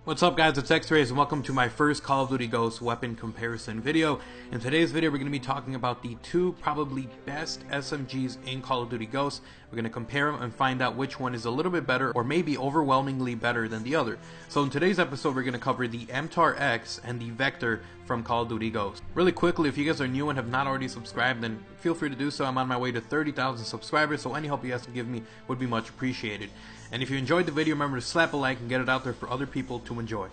What's up guys, it's X-Rays and welcome to my first Call of Duty Ghosts weapon comparison video. In today's video we're going to be talking about the two probably best SMGs in Call of Duty Ghosts. We're going to compare them and find out which one is a little bit better or maybe overwhelmingly better than the other. So in today's episode we're going to cover the MTAR X and the Vector from Call of Duty Ghosts. Really quickly, if you guys are new and have not already subscribed, then feel free to do so. I'm on my way to 30,000 subscribers, so any help you guys can give me would be much appreciated. And if you enjoyed the video, remember to slap a like and get it out there for other people to enjoy.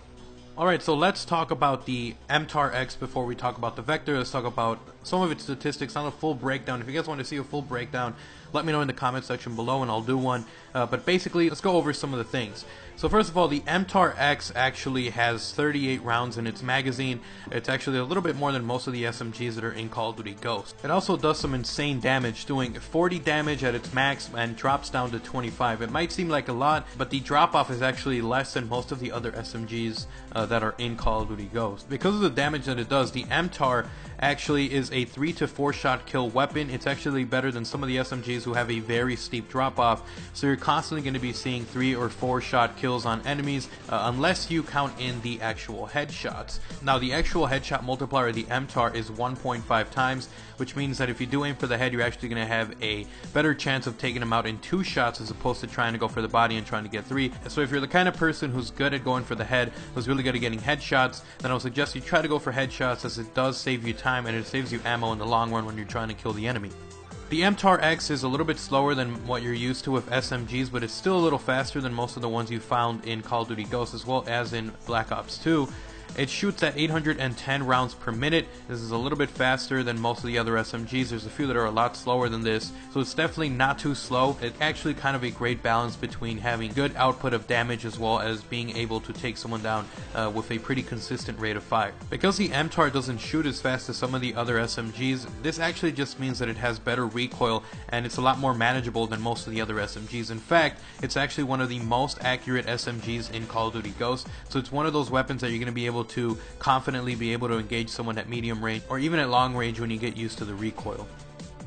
Alright, so let's talk about the MTAR X before we talk about the Vector. Let's talk about some of its statistics, not a full breakdown. If you guys want to see a full breakdown, let me know in the comment section below and I'll do one. But basically, let's go over some of the things. So first of all, the MTAR X actually has 38 rounds in its magazine. It's actually a little bit more than most of the SMGs that are in Call of Duty Ghosts. It also does some insane damage, doing 40 damage at its max and drops down to 25. It might seem like a lot, but the drop-off is actually less than most of the other SMGs that are in Call of Duty Ghosts. Because of the damage that it does, the MTAR actually is a 3 to 4 shot kill weapon. It's actually better than some of the SMGs who have a very steep drop-off, so you're constantly going to be seeing 3 or 4 shot kills on enemies, unless you count in the actual headshots. Now the actual headshot multiplier of the MTAR is 1.5 times, which means that if you do aim for the head, you're actually going to have a better chance of taking him out in 2 shots as opposed to trying to go for the body and trying to get 3. So if you're the kind of person who's good at going for the head, who's really good at getting headshots, then I would suggest you try to go for headshots, as it does save you time and it saves you ammo in the long run when you're trying to kill the enemy. The MTAR X is a little bit slower than what you're used to with SMGs, but it's still a little faster than most of the ones you found in Call of Duty Ghosts as well as in Black Ops 2. It shoots at 810 rounds per minute. This is a little bit faster than most of the other SMGs. There's a few that are a lot slower than this, so it's definitely not too slow. It's actually kind of a great balance between having good output of damage as well as being able to take someone down with a pretty consistent rate of fire. Because the MTAR doesn't shoot as fast as some of the other SMGs, this actually just means that it has better recoil and it's a lot more manageable than most of the other SMGs. In fact, it's actually one of the most accurate SMGs in Call of Duty Ghosts, so it's one of those weapons that you're going to be able to confidently be able to engage someone at medium range or even at long range when you get used to the recoil.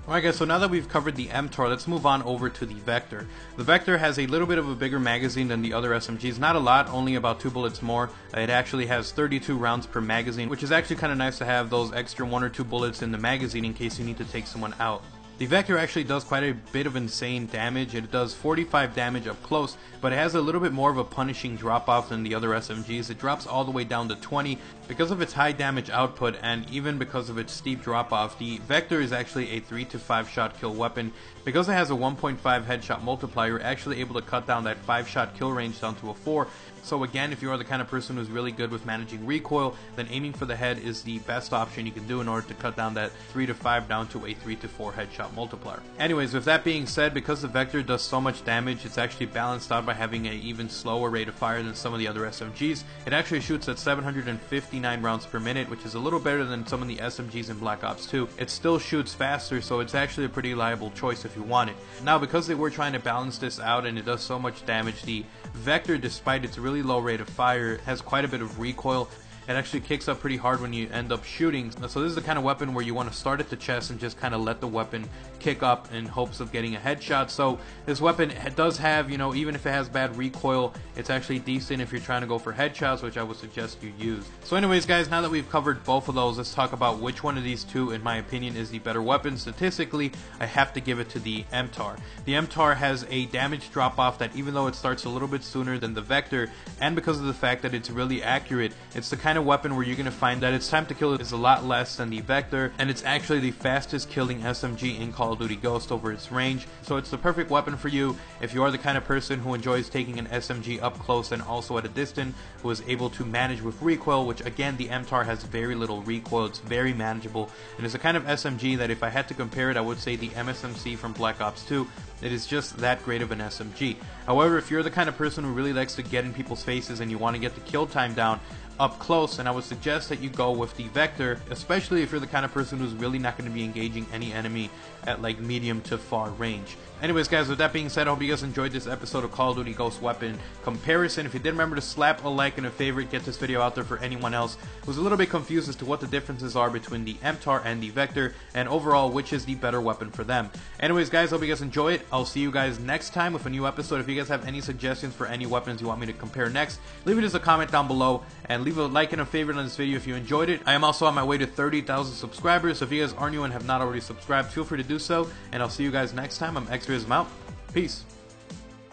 Alright guys, so now that we've covered the MTAR, let's move on over to the Vector. The Vector has a little bit of a bigger magazine than the other SMGs, not a lot, only about 2 bullets more. It actually has 32 rounds per magazine, which is actually kind of nice to have those extra 1 or 2 bullets in the magazine in case you need to take someone out. The Vector actually does quite a bit of insane damage. It does 45 damage up close, but it has a little bit more of a punishing drop-off than the other SMGs. It drops all the way down to 20. Because of its high damage output and even because of its steep drop-off, the Vector is actually a 3 to 5 shot kill weapon. Because it has a 1.5 headshot multiplier, you're actually able to cut down that 5 shot kill range down to a 4. So again, if you are the kind of person who's really good with managing recoil, then aiming for the head is the best option you can do in order to cut down that 3 to 5 down to a 3 to 4 headshot multiplier. Anyways, with that being said, because the Vector does so much damage, it's actually balanced out by having an even slower rate of fire than some of the other SMGs. It actually shoots at 759 rounds per minute, which is a little better than some of the SMGs in Black Ops 2. It still shoots faster, so it's actually a pretty reliable choice if you want it. Now, because they were trying to balance this out and it does so much damage, the Vector, despite its really low rate of fire, has quite a bit of recoil. It actually kicks up pretty hard when you end up shooting. So this is the kind of weapon where you want to start at the chest and just kind of let the weapon kick up in hopes of getting a headshot. So this weapon does have, you know, even if it has bad recoil, it's actually decent if you're trying to go for headshots, which I would suggest you use. So anyways guys, now that we've covered both of those, let's talk about which one of these two, in my opinion, is the better weapon. Statistically, I have to give it to the MTAR. The MTAR has a damage drop-off that, even though it starts a little bit sooner than the Vector, and because of the fact that it's really accurate, it's the kind of weapon where you're going to find that its time to kill is a lot less than the Vector, and it's actually the fastest killing SMG in Call of Duty Ghost over its range. So it's the perfect weapon for you if you are the kind of person who enjoys taking an SMG up close and also at a distance, who is able to manage with recoil, which again, the MTAR has very little recoil. It's very manageable, and it's a kind of SMG that if I had to compare it, I would say the MSMC from Black Ops 2. It is just that great of an SMG. However, if you're the kind of person who really likes to get in people's faces and you want to get the kill time down, up close, and I would suggest that you go with the Vector, especially if you're the kind of person who's really not going to be engaging any enemy at like medium to far range. Anyways guys, with that being said, I hope you guys enjoyed this episode of Call of Duty Ghost weapon comparison. If you did, remember to slap a like and a favorite, get this video out there for anyone else who's a little bit confused as to what the differences are between the MTAR and the Vector, and overall which is the better weapon for them. Anyways guys, hope you guys enjoy it. I'll see you guys next time with a new episode. If you guys have any suggestions for any weapons you want me to compare next, leave it as a comment down below, and leave a like and a favorite on this video if you enjoyed it. I am also on my way to 30,000 subscribers, so if you guys are new and have not already subscribed, feel free to do so, and I'll see you guys next time. I'm X-Riz, I'm out. Peace.